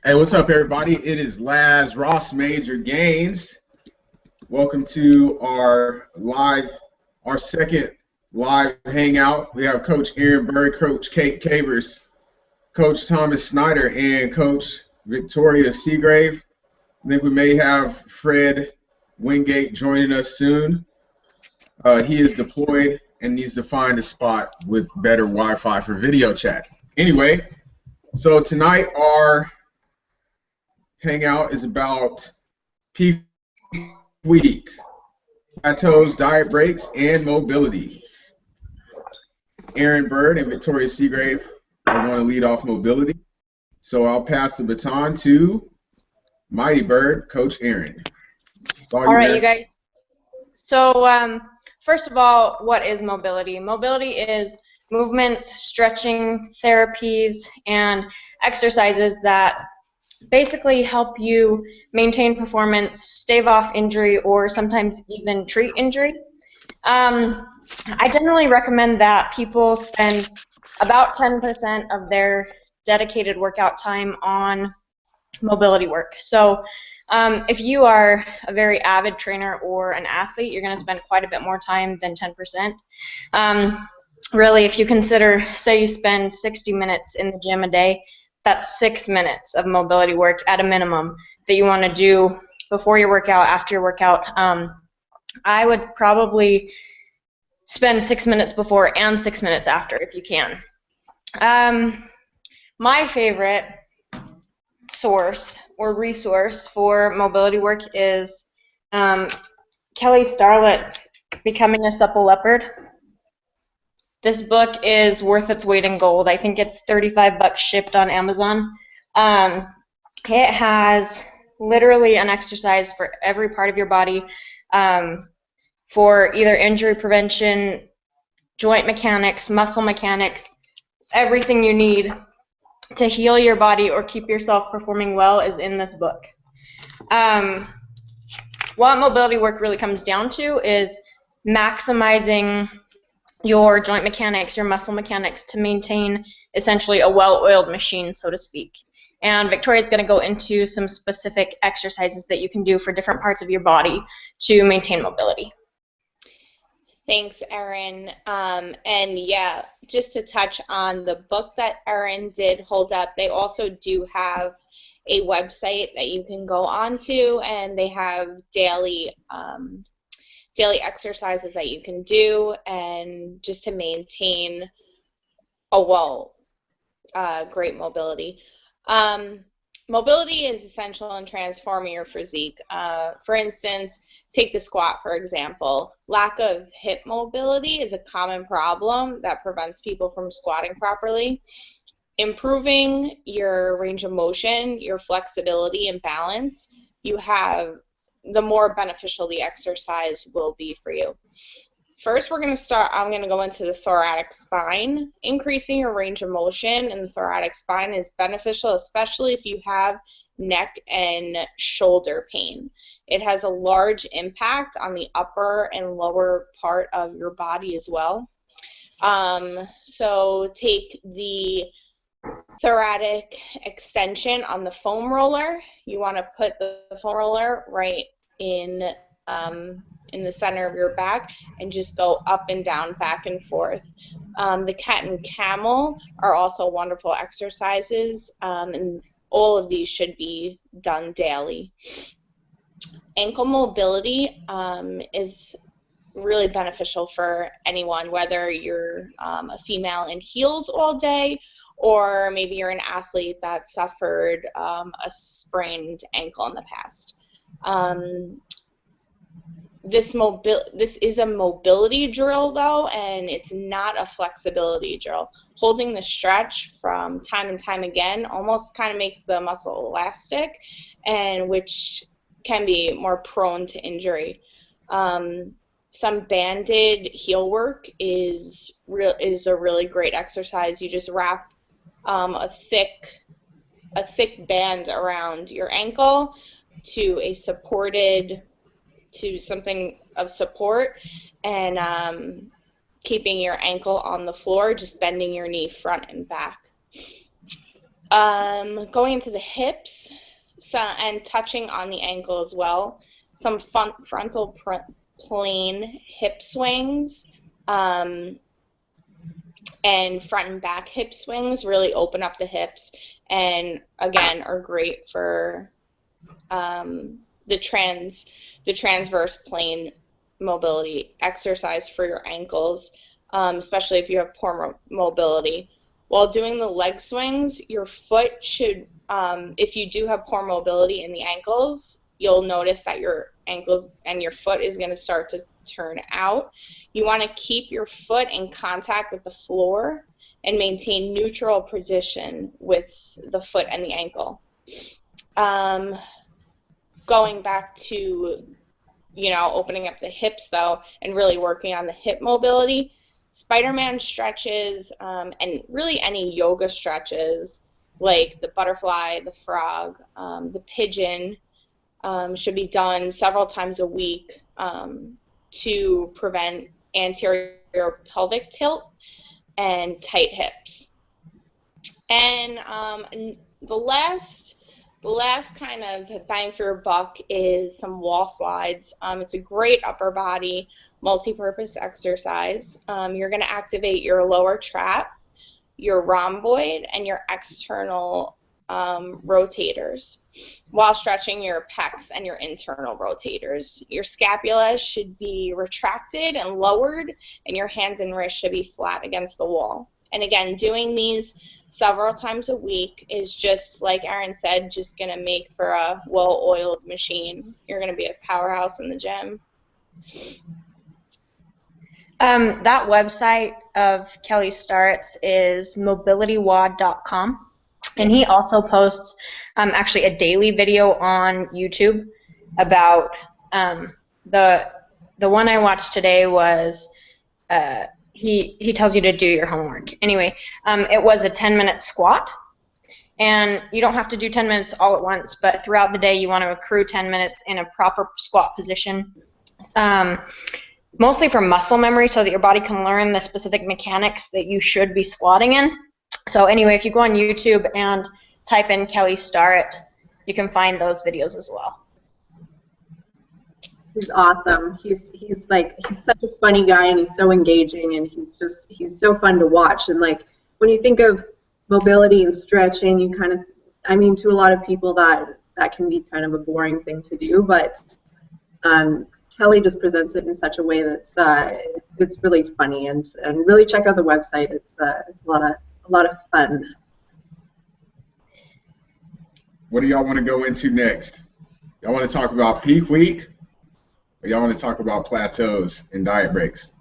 Hey, what's up, everybody? It is Laz Ross Major Gaines. Welcome to our second live hangout. We have Coach Aaron Bird, Coach Kate Cavers, Coach Thomas Snyder, and Coach Victoria Seagrave. I think we may have Fred Wingate joining us soon. He is deployed and needs to find a spot with better Wi-Fi for video chat. Anyway, so tonight our hangout is about peak week, plateaus, diet breaks, and mobility. Aaron Bird and Victoria Seagrave are going to lead off mobility. So I'll pass the baton to Mighty Bird, Coach Aaron. All right, you guys. So first of all, what is mobility? Mobility is movements, stretching, therapies, and exercises that basically help you maintain performance, stave off injury, or sometimes even treat injury. I generally recommend that people spend about 10% of their dedicated workout time on mobility work. So if you are a very avid trainer or an athlete, you're going to spend quite a bit more time than 10%. Really, if you consider, say you spend 60 minutes in the gym a day, that's 6 minutes of mobility work at a minimum that you want to do before your workout, after your workout. I would probably spend 6 minutes before and 6 minutes after if you can. My favorite source or resource for mobility work is Kelly Starlett's Becoming a Supple Leopard. This book is worth its weight in gold. I think it's $35 shipped on Amazon. It has literally an exercise for every part of your body for either injury prevention, joint mechanics, muscle mechanics, everything you need to heal your body or keep yourself performing well is in this book. What mobility work really comes down to is maximizing your joint mechanics, your muscle mechanics to maintain essentially a well-oiled machine, so to speak. And Victoria's going to go into some specific exercises that you can do for different parts of your body to maintain mobility. Thanks, Erin. And yeah, just to touch on the book that Erin did hold up, they also do have a website that you can go onto, and they have daily exercises that you can do, and just to maintain a great mobility. Mobility is essential in transforming your physique. For instance, take the squat, for example. Lack of hip mobility is a common problem that prevents people from squatting properly. Improving your range of motion, your flexibility and balance, the more beneficial the exercise will be for you. First, I'm going to go into the thoracic spine. Increasing your range of motion in the thoracic spine is beneficial, especially if you have neck and shoulder pain. It has a large impact on the upper and lower part of your body as well. So take the thoracic extension on the foam roller. You want to put the foam roller right in the center of your back and just go up and down, back and forth. The cat and camel are also wonderful exercises, and all of these should be done daily. Ankle mobility is really beneficial for anyone, whether you're a female in heels all day, or maybe you're an athlete that suffered a sprained ankle in the past. This is a mobility drill, though, and it's not a flexibility drill. Holding the stretch from time and time again almost kind of makes the muscle elastic, and which can be more prone to injury. Some banded heel work is a really great exercise. You just wrap a thick band around your ankle to something of support, and keeping your ankle on the floor, just bending your knee front and back. Going into the hips and touching on the ankle as well. Some frontal plane hip swings and front and back hip swings really open up the hips and, again, are great for the transverse plane mobility exercise for your ankles, especially if you have poor mobility. While doing the leg swings, your foot should, if you do have poor mobility in the ankles, you'll notice that your ankles and your foot is going to start to turn out. You want to keep your foot in contact with the floor and maintain neutral position with the foot and the ankle. Going back to, opening up the hips, though, and really working on the hip mobility, Spider-Man stretches and really any yoga stretches like the butterfly, the frog, the pigeon should be done several times a week to prevent anterior pelvic tilt and tight hips. And the last kind of bang for your buck is some wall slides. It's a great upper body multi-purpose exercise. You're going to activate your lower trap, your rhomboid, and your external rotators while stretching your pecs and your internal rotators. Your scapula should be retracted and lowered, and your hands and wrists should be flat against the wall. And again, doing these several times a week is, just like Erin said, just going to make for a well-oiled machine. You're going to be a powerhouse in the gym. That website of Kelly Starrett's is mobilitywad.com, and he also posts actually a daily video on YouTube about the one I watched today was he tells you to do your homework. Anyway, it was a 10-minute squat, and you don't have to do 10 minutes all at once, but throughout the day you want to accrue 10 minutes in a proper squat position. Mostly for muscle memory, so that your body can learn the specific mechanics that you should be squatting in. So anyway, if you go on YouTube and type in Kelly Starrett, you can find those videos as well. He's awesome. He's such a funny guy, and he's so engaging, and he's so fun to watch. And like, when you think of mobility and stretching, you kind of, to a lot of people that can be kind of a boring thing to do, but Kelly just presents it in such a way that's it's really funny, and really check out the website. It's a lot of fun. What do y'all want to go into next? Y'all want to talk about peak week, or y'all want to talk about plateaus and diet breaks?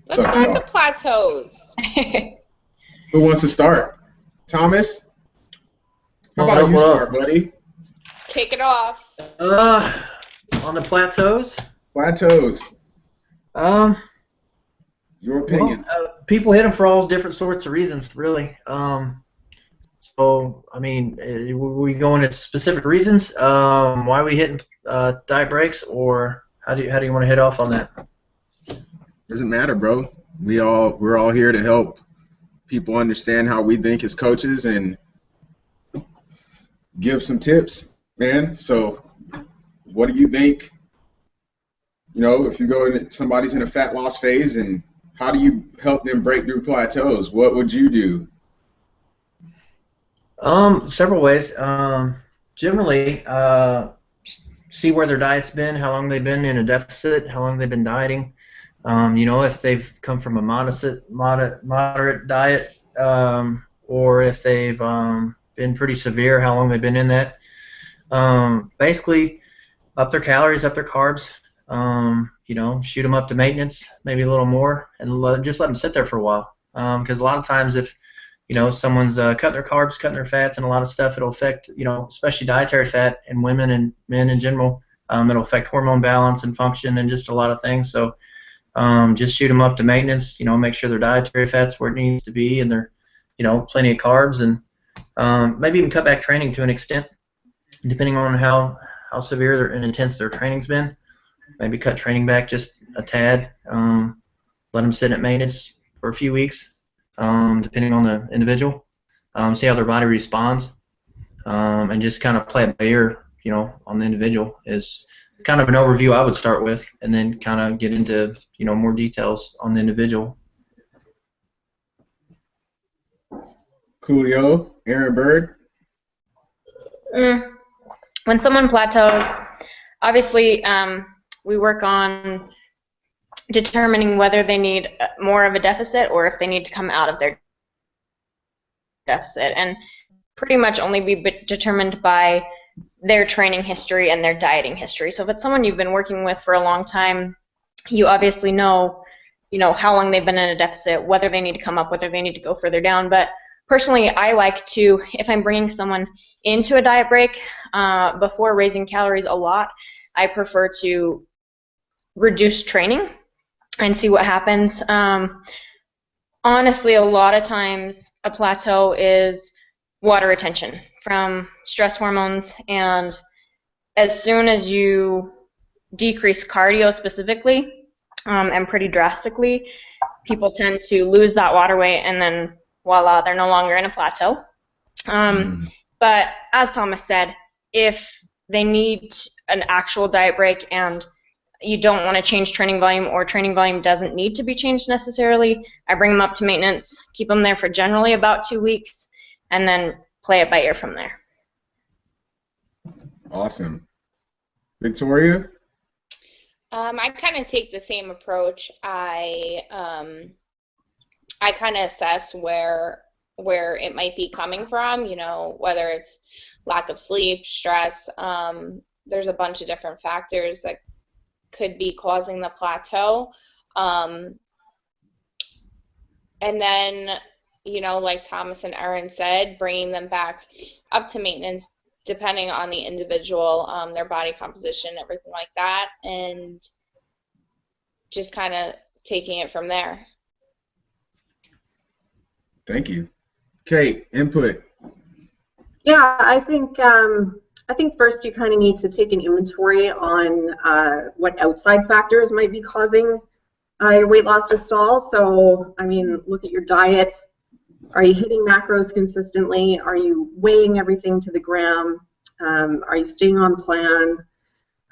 Let's go into plateaus. Who wants to start? Thomas? How about you start, buddy? Kick it off. On the plateaus? Plateaus. Your opinion. People hit them for all different sorts of reasons, really. So, we go into specific reasons why we hitting diet breaks, or how do you want to hit off on that? Doesn't matter, bro. We're all here to help people understand how we think as coaches and give some tips, man. So, what do you think? If you go in, somebody's in a fat loss phase, and how do you help them break through plateaus? What would you do? Several ways. Generally, see where their diet's been, how long they've been in a deficit, how long they've been dieting. If they've come from a moderate diet, or if they've been pretty severe, how long they've been in that. Basically, up their calories, up their carbs. Shoot them up to maintenance, maybe a little more, and just let them sit there for a while. Because a lot of times, if someone's cutting their carbs, cutting their fats, and a lot of stuff, it'll affect, especially dietary fat in women and men in general. It'll affect hormone balance and function and just a lot of things. So just shoot them up to maintenance. Make sure their dietary fat's where it needs to be, and they're, plenty of carbs, and maybe even cut back training to an extent, depending on how severe and intense their training's been. Maybe cut training back just a tad. Let them sit at maintenance for a few weeks, depending on the individual. see how their body responds, and just kind of play it by ear, on the individual is kind of an overview I would start with, and then kind of get into, more details on the individual. Coolio, Aaron Bird. When someone plateaus, obviously we work on determining whether they need more of a deficit or if they need to come out of their deficit, and pretty much only be determined by their training history and their dieting history. So if it's someone you've been working with for a long time, you obviously know how long they've been in a deficit, whether they need to come up, whether they need to go further down. But personally, I like to, if I'm bringing someone into a diet break before raising calories a lot, I prefer to reduce training and see what happens. Honestly, a lot of times a plateau is water retention from stress hormones, and as soon as you decrease cardio specifically, and pretty drastically, people tend to lose that water weight, and then voila, they're no longer in a plateau. But as Thomas said, if they need an actual diet break and you don't want to change training volume, or training volume doesn't need to be changed necessarily, I bring them up to maintenance, keep them there for generally about 2 weeks, and then play it by ear from there. Awesome. Victoria? I kind of take the same approach. I kind of assess where it might be coming from, whether it's lack of sleep, stress. There's a bunch of different factors that could be causing the plateau. And then, like Thomas and Erin said, bringing them back up to maintenance depending on the individual, their body composition, everything like that, and just kind of taking it from there. Thank you. Kate, input. Yeah, I think first you kind of need to take an inventory on what outside factors might be causing your weight loss to stall. So, look at your diet. Are you hitting macros consistently? Are you weighing everything to the gram? Are you staying on plan?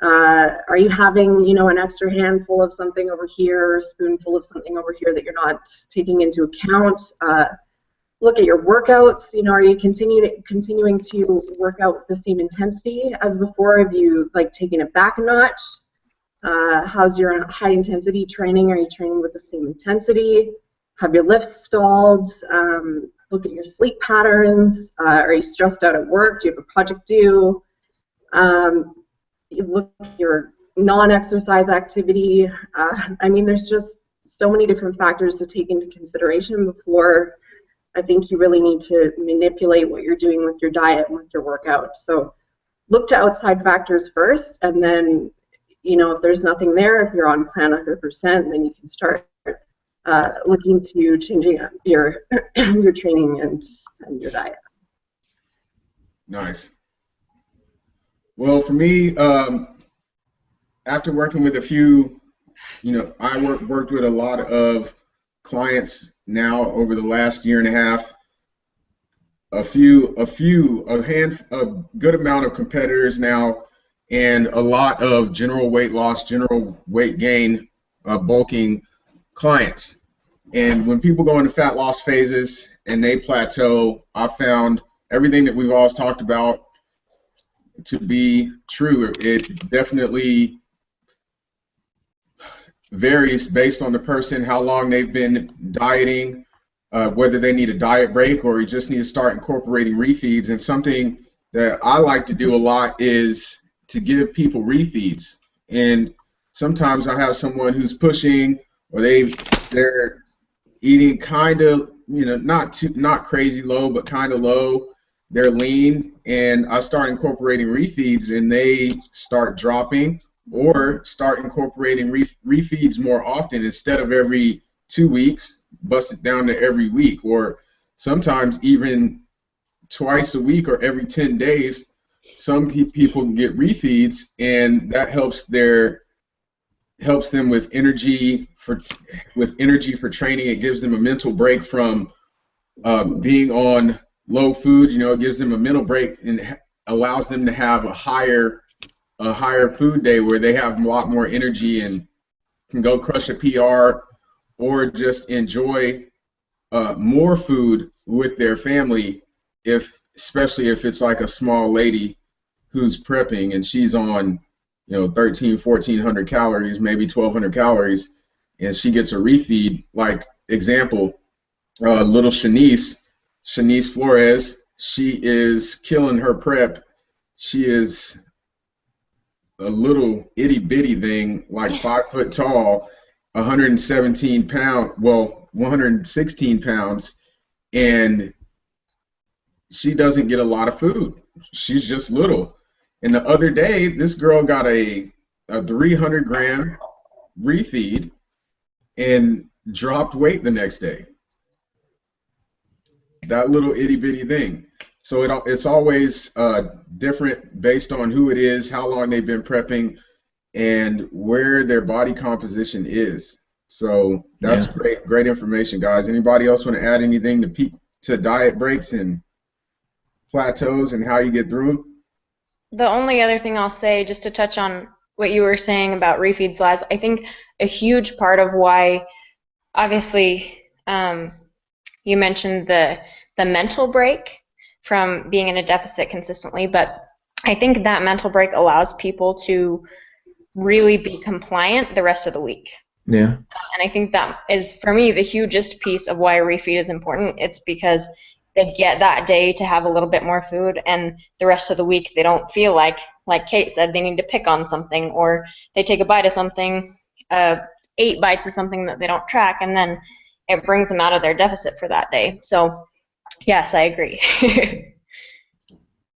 Are you having, an extra handful of something over here, a spoonful of something over here that you're not taking into account? Look at your workouts. Are you continuing to work out with the same intensity as before? Have you taken it back a notch? How's your high intensity training? Are you training with the same intensity? Have your lifts stalled? Look at your sleep patterns. Are you stressed out at work? Do you have a project due? You look at your non-exercise activity. There's just so many different factors to take into consideration before I think you really need to manipulate what you're doing with your diet and with your workout. So look to outside factors first, and then, if there's nothing there, if you're on plan 100%, then you can start looking to changing up your your training and your diet. Nice. Well, for me, after working with a few, I worked with a lot of clients now over the last year and a half. A good amount of competitors now, and a lot of general weight loss, general weight gain, bulking clients. And when people go into fat loss phases and they plateau, I found everything that we've always talked about to be true. It definitely varies based on the person, how long they've been dieting, whether they need a diet break or you just need to start incorporating refeeds. And something that I like to do a lot is to give people refeeds. And sometimes I have someone who's pushing, or they're eating kind of, not crazy low, but kind of low. They're lean, and I start incorporating refeeds, and they start dropping, or start incorporating refeeds more often. Instead of every 2 weeks, bust it down to every week, or sometimes even twice a week or every 10 days. Some people get refeeds, and that helps them with energy for training. It gives them a mental break from being on low food, it gives them a mental break and allows them to have a higher food day where they have a lot more energy and can go crush a PR or just enjoy more food with their family, especially if it's like a small lady who's prepping and she's on 1,400 calories, maybe 1,200 calories, and she gets a refeed. Like example, little Shanice Flores, she is killing her prep. She is a little itty bitty thing, like 5 foot tall, 116 pounds, and she doesn't get a lot of food. She's just little. And the other day, this girl got a 300-gram refeed and dropped weight the next day. That little itty bitty thing. So it's always different based on who it is, how long they've been prepping, and where their body composition is. So that's great information, guys. Anybody else want to add anything to diet breaks and plateaus and how you get through them? The only other thing I'll say, just to touch on what you were saying about refeeds, Laz, I think a huge part of why, obviously, you mentioned the mental break from being in a deficit consistently, but I think that mental break allows people to really be compliant the rest of the week. Yeah. And I think that is, for me, the hugest piece of why a refeed is important. It's because they get that day to have a little bit more food, and the rest of the week they don't feel like Kate said, they need to pick on something, or they take a bite of something, 8 bites of something that they don't track, and then it brings them out of their deficit for that day. So, yes, I agree.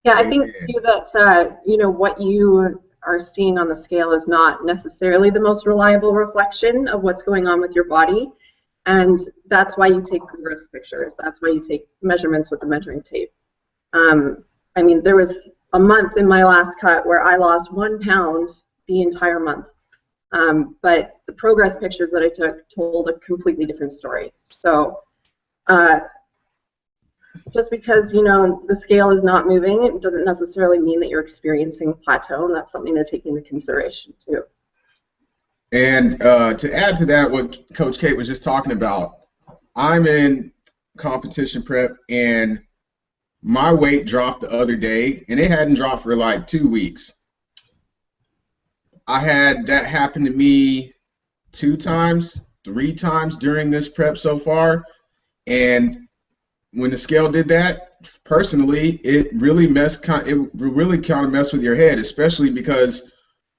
Yeah, I think too that what you are seeing on the scale is not necessarily the most reliable reflection of what's going on with your body. And that's why you take progress pictures. That's why you take measurements with the measuring tape. I mean, there was a month in my last cut where I lost 1 pound the entire month. But the progress pictures that I took told a completely different story. So just because, the scale is not moving, it doesn't necessarily mean that you're experiencing plateau, and that's something to take into consideration too. And to add to that, what Coach Kate was just talking about, I'm in competition prep, and my weight dropped the other day, and it hadn't dropped for like 2 weeks. I had that happen to me 2 times, 3 times during this prep so far, and when the scale did that, personally, it really kind of messed with your head, especially because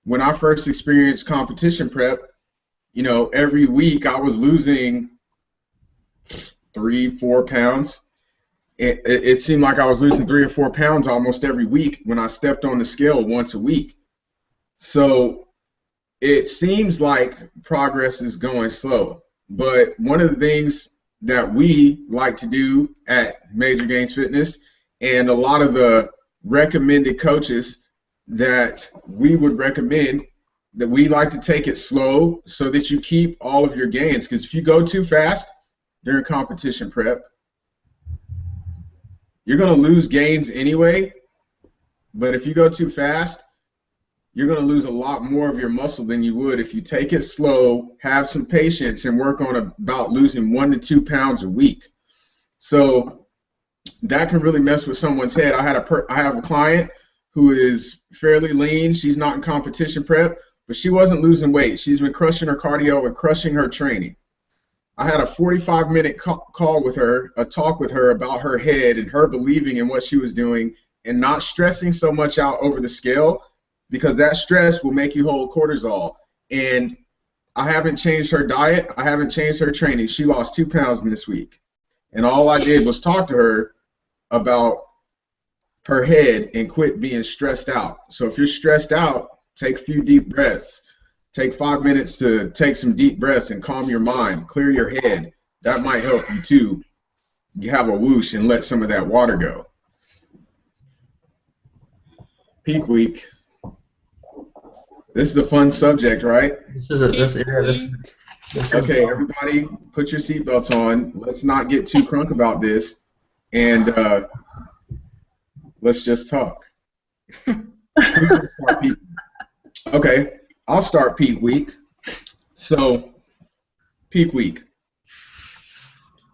when I first experienced competition prep, every week I was losing 3-4 pounds. It seemed like I was losing 3 or 4 pounds almost every week when I stepped on the scale once a week. So it seems like progress is going slow. But one of the things that we like to do at Major Gains Fitness, and a lot of the recommended coaches that we would recommend, that we like to take it slow so that you keep all of your gains. Because if you go too fast during competition prep, you're going to lose gains anyway. But if you go too fast, you're going to lose a lot more of your muscle than you would if you take it slow, have some patience, and work on about losing 1 to 2 pounds a week. So that can really mess with someone's head. I have a client who is fairly lean. She's not in competition prep, but she wasn't losing weight. She's been crushing her cardio and crushing her training. I had a 45-minute call with her, a talk with her about her head and her believing in what she was doing and not stressing so much out over the scale, because that stress will make you hold cortisol. And I haven't changed her diet. I haven't changed her training. She lost 2 pounds in this week. And all I did was talk to her about her head and quit being stressed out. So if you're stressed out, take a few deep breaths. Take 5 minutes to take some deep breaths and calm your mind, clear your head. That might help you too. You have a whoosh and let some of that water go. Peak week. This is a fun subject, right? Okay, everybody, put your seatbelts on. Let's not get too crunk about this. And Let's just talk. Who's gonna start peak? Okay, I'll start peak week. So, peak week.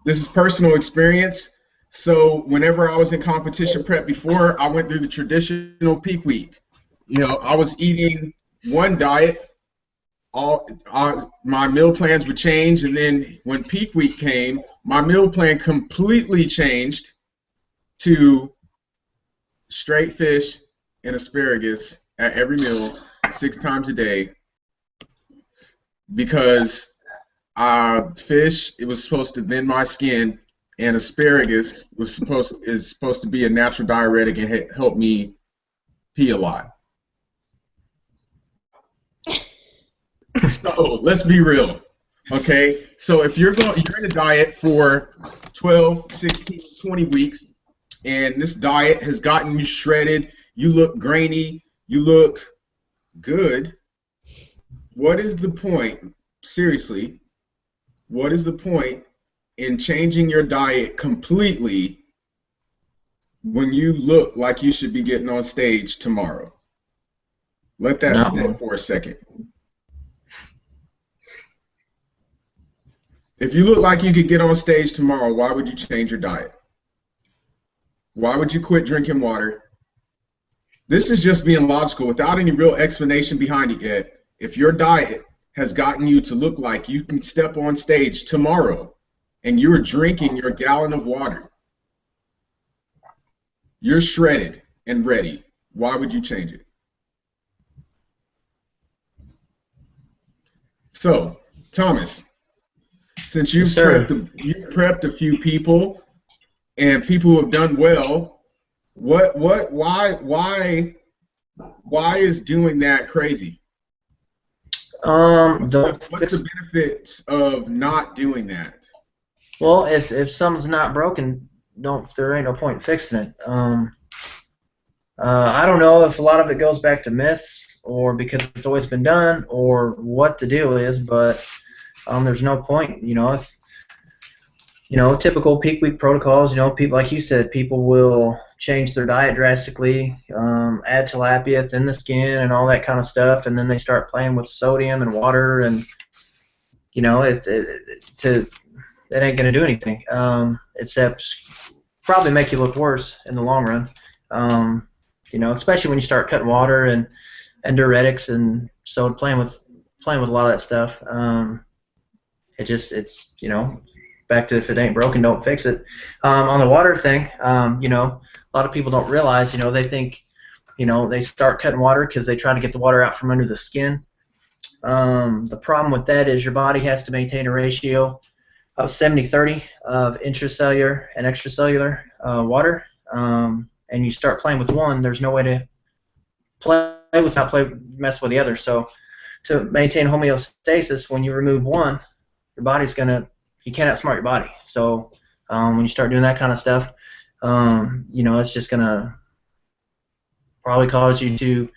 This is personal experience. So, whenever I was in competition prep before, I went through the traditional peak week. You know, I was eating one diet. My meal plans would change, and then when peak week came, my meal plan completely changed to straight fish and asparagus at every meal 6 times a day, because fish, it was supposed to thin my skin, and asparagus is supposed to be a natural diuretic and help me pee a lot. So let's be real, okay? So if you're in a diet for 12, 16, 20 weeks, and this diet has gotten you shredded, you look grainy, you look good, what is the point? Seriously, what is the point in changing your diet completely when you look like you should be getting on stage tomorrow? Let that sit for a second. If you look like you could get on stage tomorrow, why would you change your diet? Why would you quit drinking water? This is just being logical without any real explanation behind it yet. If your diet has gotten you to look like you can step on stage tomorrow and you're drinking your gallon of water, you're shredded and ready, why would you change it? So, Thomas, since you've prepped a few people and people who have done well, why is doing that crazy? What's the benefits of not doing that? Well, if something's not broken, there ain't no point in fixing it. I don't know if a lot of it goes back to myths or because it's always been done or what the deal is, but there's no point. If typical peak week protocols, people, like you said, people will change their diet drastically, add tilapia, thin the skin, and all that kind of stuff, and then they start playing with sodium and water, and it ain't gonna do anything, except probably make you look worse in the long run. Especially when you start cutting water and diuretics and so playing with a lot of that stuff. It's back to if it ain't broken, don't fix it. On the water thing, a lot of people don't realize, they think, they start cutting water because they try to get the water out from under the skin. The problem with that is your body has to maintain a ratio of 70-30 of intracellular and extracellular water. And you start playing with one, there's no way to mess with the other. So to maintain homeostasis, when you remove one, your body's you can't outsmart your body. So when you start doing that kind of stuff, it's just gonna probably cause you to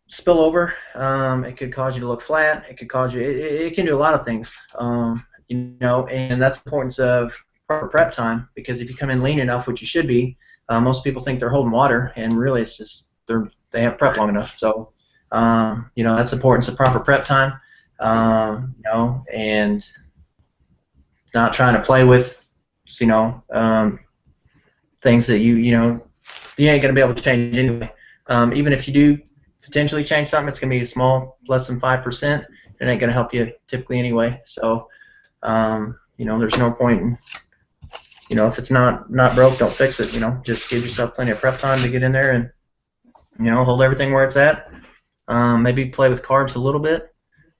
spill over. It could cause you to look flat. It could cause you. It can do a lot of things. And that's the importance of proper prep time, because if you come in lean enough, which you should be, most people think they're holding water, and really it's just they haven't prepped long enough. So that's the importance of proper prep time. And not trying to play with things that you ain't gonna be able to change anyway. Even if you do potentially change something, it's gonna be small, less than 5%. It ain't gonna help you typically anyway. So there's no point in if it's not broke, don't fix it. Just give yourself plenty of prep time to get in there and hold everything where it's at. Maybe play with carbs a little bit.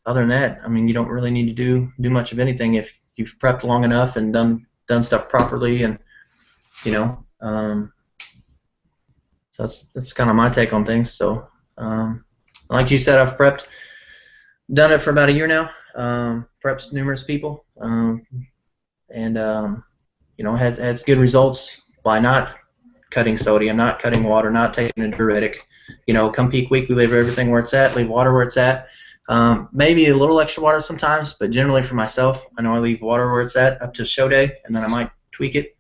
Other than that, you don't really need to do much of anything if you've prepped long enough and done stuff properly, and so that's kind of my take on things. So like you said, I've done it for about a year now. Prepped numerous people, and had good results by not cutting sodium, not cutting water, not taking a diuretic. Come peak week, we leave everything where it's at, leave water where it's at. Maybe a little extra water sometimes, but generally for myself, I know I leave water where it's at up to show day, and then I might tweak it.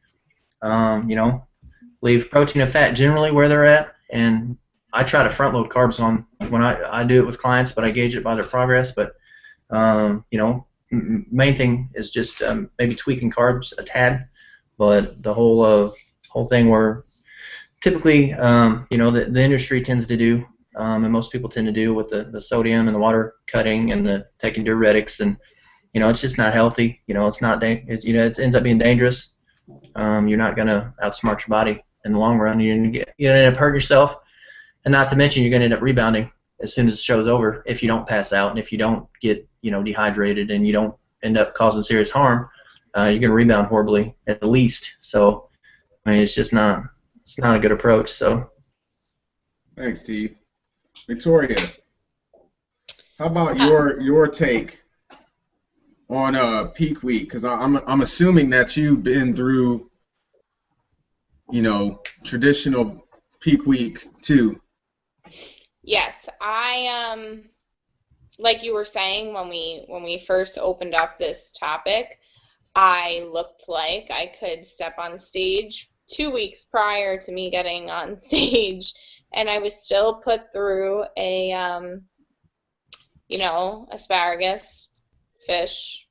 leave protein and fat generally where they're at, and I try to front load carbs on when I do it with clients, but I gauge it by their progress. But main thing is just maybe tweaking carbs a tad, but the whole thing where typically the industry tends to do, and most people tend to do with the sodium and the water cutting and the taking diuretics, and it's just not healthy. It's not it ends up being dangerous. You're not gonna outsmart your body in the long run. You're gonna end up hurting yourself, and not to mention you're gonna end up rebounding as soon as the show's over if you don't pass out and if you don't get dehydrated and you don't end up causing serious harm. You're gonna rebound horribly at the least. So I mean, it's not a good approach. So thanks, T. Victoria, how about your take on peak week? Because I'm assuming that you've been through traditional peak week too. Yes, I like you were saying when we first opened up this topic, I looked like I could step on stage 2 weeks prior to me getting on stage, and I was still put through a asparagus, fish,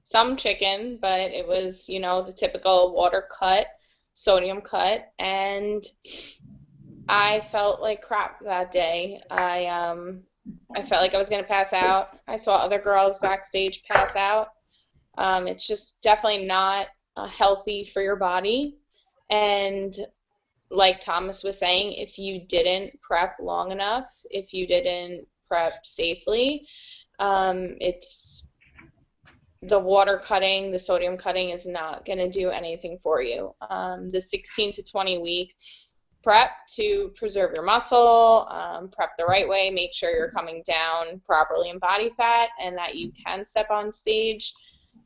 some chicken, but it was the typical water cut, sodium cut, and I felt like crap that day. I felt like I was going to pass out. I saw other girls backstage pass out. It's just definitely not healthy for your body. And like Thomas was saying, if you didn't prep long enough, if you didn't prep safely, it's the water cutting, the sodium cutting is not going to do anything for you. The 16 to 20 week prep to preserve your muscle, prep the right way, make sure you're coming down properly in body fat and that you can step on stage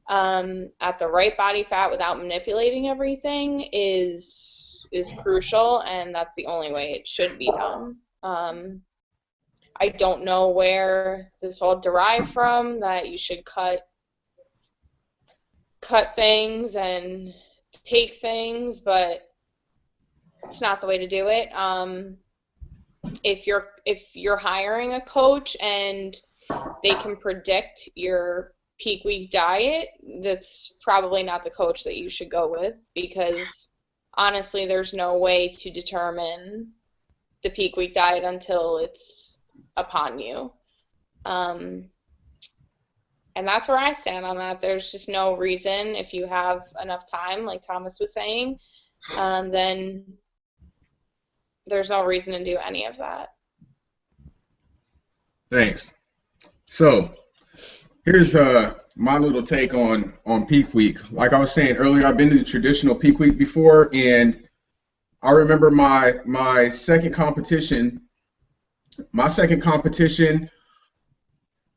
at the right body fat without manipulating everything is crucial, and that's the only way it should be done. I don't know where this all derived from, that you should cut things and take things, but it's not the way to do it. If you're hiring a coach and they can predict your peak week diet, that's probably not the coach that you should go with, because honestly there's no way to determine the peak week diet until it's upon you. And that's where I stand on that. There's just no reason, if you have enough time, like Thomas was saying, then there's no reason to do any of that. Thanks. So here's my little take on peak week. Like I was saying earlier, I've been to the traditional peak week before, and I remember my second competition.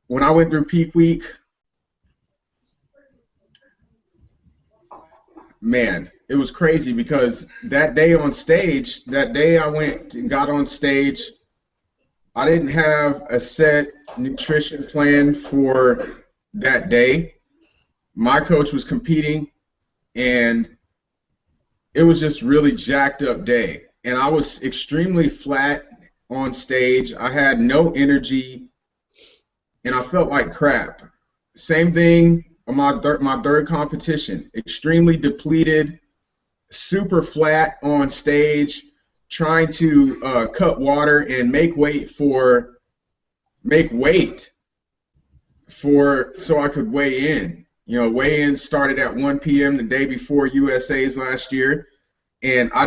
When I went through peak week, man, it was crazy, because that day I went and got on stage, I didn't have a set nutrition plan for that day. My coach was competing, and it was just really jacked up day. And I was extremely flat on stage. I had no energy, and I felt like crap. Same thing on my third competition. Extremely depleted, super flat on stage, trying to cut water and make weight so I could weigh in. Weigh-in started at 1 p.m. the day before USA's last year, and I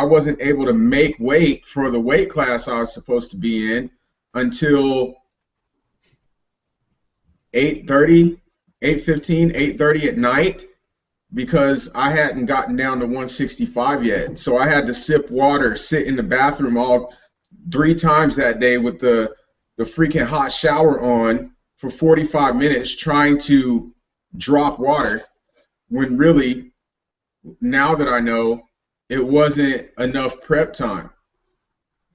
wasn't able to make weight for the weight class I was supposed to be in until 8:30 at night, because I hadn't gotten down to 165 yet. So I had to sip water, sit in the bathroom all 3 times that day with the freaking hot shower on for 45 minutes trying to drop water, when really, now that I know, it wasn't enough prep time.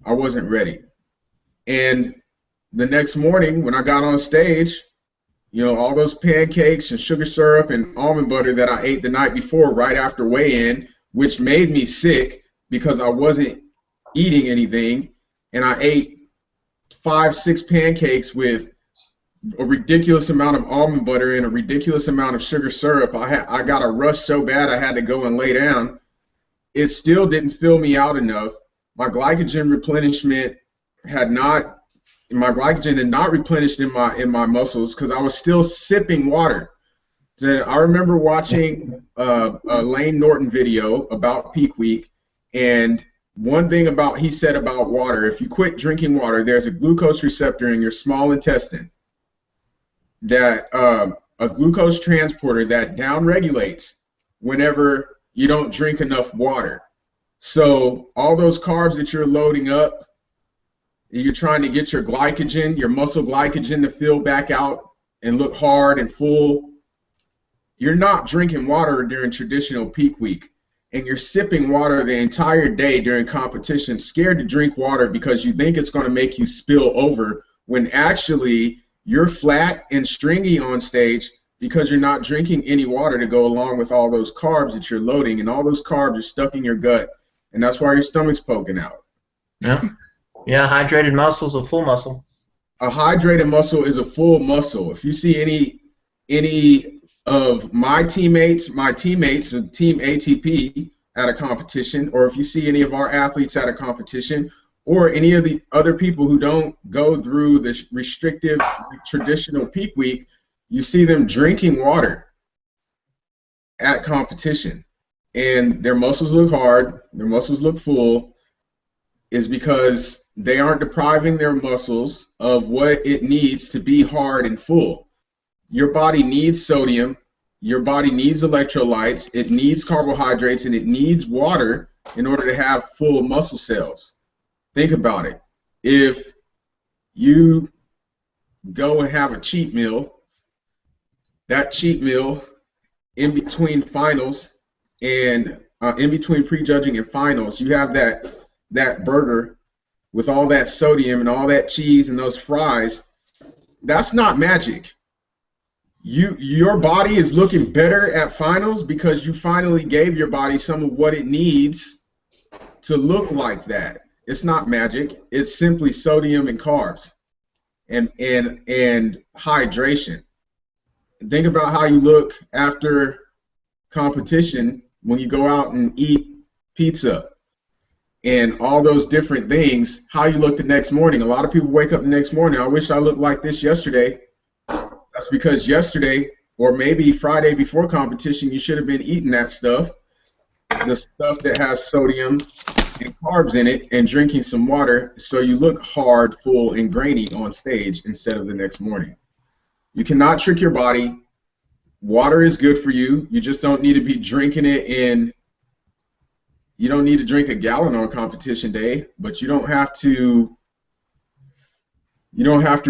I wasn't ready. And the next morning when I got on stage, all those pancakes and sugar syrup and almond butter that I ate the night before right after weigh-in, which made me sick, because I wasn't eating anything, and I ate 5, 6 pancakes with a ridiculous amount of almond butter and a ridiculous amount of sugar syrup. I got a rush so bad I had to go and lay down. It still didn't fill me out enough. My glycogen had not replenished in my muscles because I was still sipping water. So I remember watching a Lane Norton video about peak week, and one thing he said about water, if you quit drinking water, there's a glucose receptor in your small intestine that a glucose transporter that downregulates whenever you don't drink enough water. So all those carbs that you're loading up, you're trying to get your glycogen, your muscle glycogen to fill back out and look hard and full. You're not drinking water during traditional peak week, and you're sipping water the entire day during competition, scared to drink water because you think it's going to make you spill over, when actually you're flat and stringy on stage because you're not drinking any water to go along with all those carbs that you're loading, and all those carbs are stuck in your gut, and that's why your stomach's poking out. Yeah. Yeah, hydrated muscle is a full muscle. A hydrated muscle is a full muscle. If you see any of my teammates of Team ATP at a competition, or if you see any of our athletes at a competition, or any of the other people who don't go through the restrictive traditional peak week, you see them drinking water at competition, and their muscles look hard, their muscles look full, is because they aren't depriving their muscles of what it needs to be hard and full. Your body needs sodium, your body needs electrolytes, it needs carbohydrates, and it needs water in order to have full muscle cells. Think about it. If you go and have a cheat meal, that cheat meal in between finals and in between prejudging and finals, you have that burger with all that sodium and all that cheese and those fries. That's not magic. Your body is looking better at finals because you finally gave your body some of what it needs to look like that. It's not magic. It's simply sodium and carbs and hydration. Think about how you look after competition when you go out and eat pizza and all those different things, how you look the next morning. A lot of people wake up the next morning, I wish I looked like this yesterday. That's because yesterday, or maybe Friday before competition, you should have been eating that stuff, the stuff that has sodium and carbs in it, and drinking some water so you look hard, full, and grainy on stage instead of the next morning. You cannot trick your body. Water is good for you. You just don't need to be drinking it you don't need to drink a gallon on competition day, but you don't have to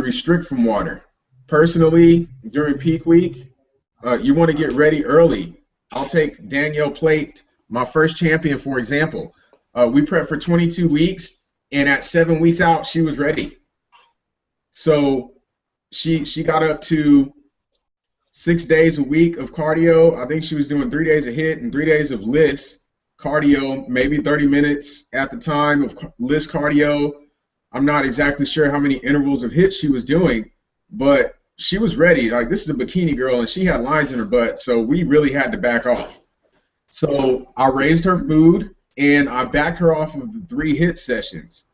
restrict from water. Personally, during peak week, you want to get ready early. I'll take Danielle Plate, my first champion, for example. We prepped for 22 weeks, and at 7 weeks out, she was ready. So she got up to 6 days a week of cardio. I think she was doing 3 days of HIIT and 3 days of LISS cardio, maybe 30 minutes at the time of LISS cardio. I'm not exactly sure how many intervals of HIIT she was doing, but she was ready. Like, this is a bikini girl, and she had lines in her butt, so we really had to back off. So I raised her food, and I backed her off of the 3 HIIT sessions.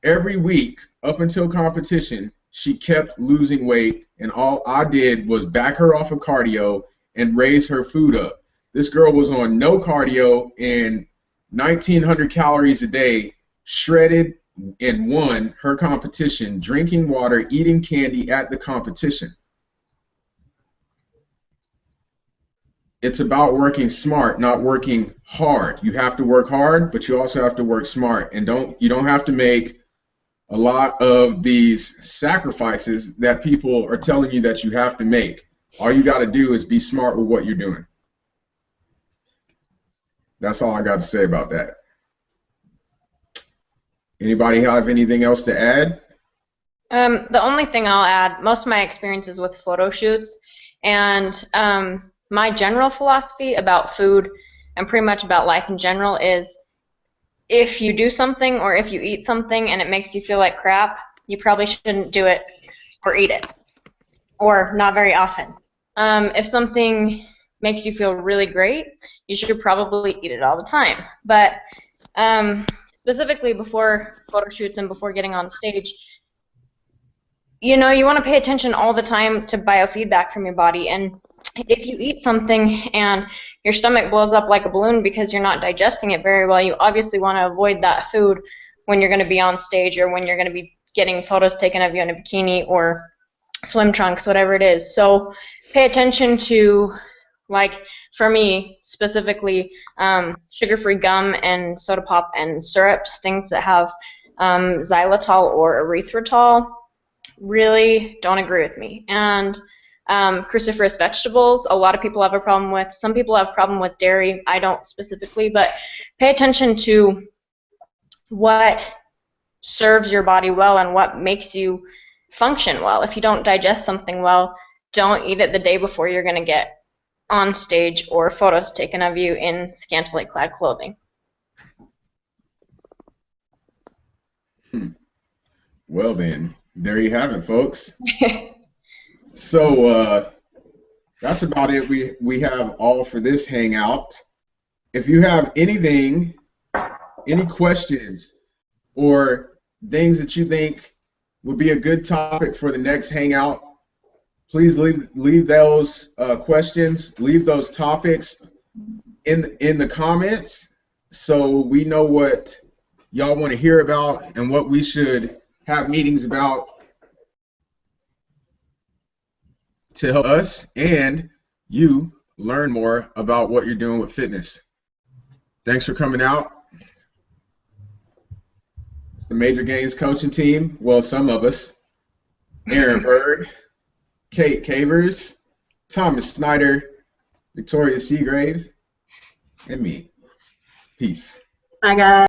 Every week, up until competition, she kept losing weight, and all I did was back her off of cardio and raise her food up. This girl was on no cardio and 1,900 calories a day, shredded, and won her competition, drinking water, eating candy at the competition. It's about working smart, not working hard. You have to work hard, but you also have to work smart, and you don't have to make a lot of these sacrifices that people are telling you that you have to make. All you got to do is be smart with what you're doing. That's all I got to say about that. Anybody have anything else to add? The only thing I'll add, most of my experiences with photo shoots, and my general philosophy about food and pretty much about life in general is if you do something or if you eat something and it makes you feel like crap, you probably shouldn't do it or eat it, or not very often. If something makes you feel really great, you should probably eat it all the time. But specifically before photo shoots and before getting on stage, you know, you want to pay attention all the time to biofeedback from your body. And if you eat something and your stomach blows up like a balloon because you're not digesting it very well, you obviously want to avoid that food when you're going to be on stage or when you're going to be getting photos taken of you in a bikini or swim trunks, whatever it is. So pay attention to, like, for me specifically, sugar-free gum and soda pop and syrups, things that have xylitol or erythritol, really don't agree with me. And cruciferous vegetables, a lot of people have a problem with. Some people have a problem with dairy. I don't specifically, but pay attention to what serves your body well and what makes you function well. If you don't digest something well, don't eat it the day before you're going to get on stage or photos taken of you in scantily clad clothing. Well then, there you have it, folks. So that's about it. We have all for this hangout. If you have anything, any questions, or things that you think would be a good topic for the next hangout, please leave those questions, leave those topics in the comments, so we know what y'all want to hear about and what we should have meetings about to help us and you learn more about what you're doing with fitness. Thanks for coming out. It's the Major Gains coaching team. Well, some of us. Aaron Bird, Kate Cavers, Thomas Snyder, Victoria Seagrave, and me. Peace. Bye, guys.